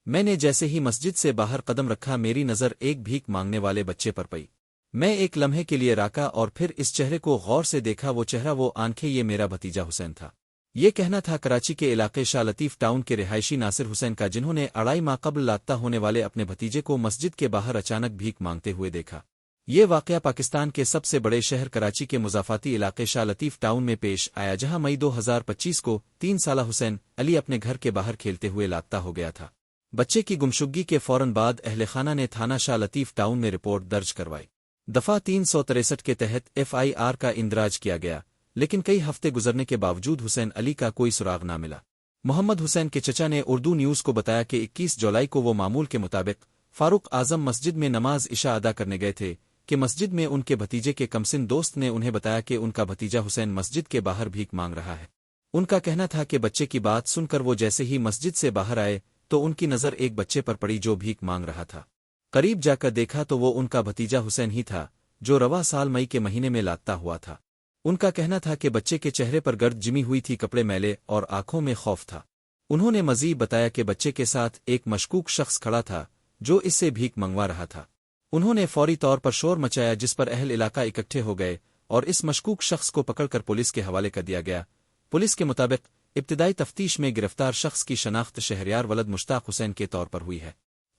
میں نے جیسے ہی مسجد سے باہر قدم رکھا میری نظر ایک بھیک مانگنے والے بچے پر پئی۔ میں ایک لمحے کے لیے راکا اور پھر اس چہرے کو غور سے دیکھا، وہ چہرہ، وہ آنکھیں، یہ میرا بھتیجا حسین تھا۔ یہ کہنا تھا کراچی کے علاقے شاہ لطیف ٹاؤن کے رہائشی ناصر حسین کا، جنہوں نے 2.5 ماہ قبل لاپتہ ہونے والے اپنے بھتیجے کو مسجد کے باہر اچانک بھیک مانگتے ہوئے دیکھا۔ یہ واقعہ پاکستان کے سب سے بڑے شہر کراچی کے مضافاتی علاقے شاہ لطیف ٹاؤن میں پیش آیا، جہاں مئی 2025 کو 3 سالہ حسین علی اپنے گھر کے باہر کھیلتے ہوئے لاپتہ ہو گیا تھا۔ بچے کی گمشدگی کے فوراً بعد اہل خانہ نے تھانہ شاہ لطیف ٹاؤن میں رپورٹ درج کروائی۔ دفعہ 363 کے تحت FIR کا اندراج کیا گیا، لیکن کئی ہفتے گزرنے کے باوجود حسین علی کا کوئی سراغ نہ ملا۔ محمد حسین کے چچا نے اردو نیوز کو بتایا کہ 21 جولائی کو وہ معمول کے مطابق فاروق اعظم مسجد میں نماز عشاء ادا کرنے گئے تھے کہ مسجد میں ان کے بھتیجے کے کمسن دوست نے انہیں بتایا کہ ان کا بھتیجا حسین مسجد کے باہر بھیک مانگ رہا ہے۔ ان کا کہنا تھا کہ بچے کی بات سن کر وہ جیسے ہی مسجد سے باہر آئے تو ان کی نظر ایک بچے پر پڑی جو بھیک مانگ رہا تھا۔ قریب جا کر دیکھا تو وہ ان کا بھتیجا حسین ہی تھا، جو رواں سال مئی کے مہینے میں لاپتہ ہوا تھا۔ ان کا کہنا تھا کہ بچے کے چہرے پر گرد جمی ہوئی تھی، کپڑے میلے اور آنکھوں میں خوف تھا۔ انہوں نے مزید بتایا کہ بچے کے ساتھ ایک مشکوک شخص کھڑا تھا جو اس سے بھیک منگوا رہا تھا۔ انہوں نے فوری طور پر شور مچایا، جس پر اہل علاقہ اکٹھے ہو گئے اور اس مشکوک شخص کو پکڑ کر پولیس کے حوالے کر دیا گیا۔ پولیس کے مطابق ابتدائی تفتیش میں گرفتار شخص کی شناخت شہریار ولد مشتاق حسین کے طور پر ہوئی ہے۔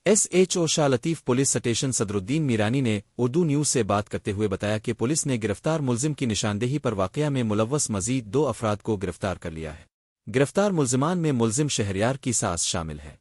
SHO شاہ لطیف پولیس اسٹیشن صدرالدین میرانی نے اردو نیوز سے بات کرتے ہوئے بتایا کہ پولیس نے گرفتار ملزم کی نشاندہی پر واقعہ میں ملوث مزید 2 افراد کو گرفتار کر لیا ہے۔ گرفتار ملزمان میں ملزم شہریار کی ساس شامل ہے۔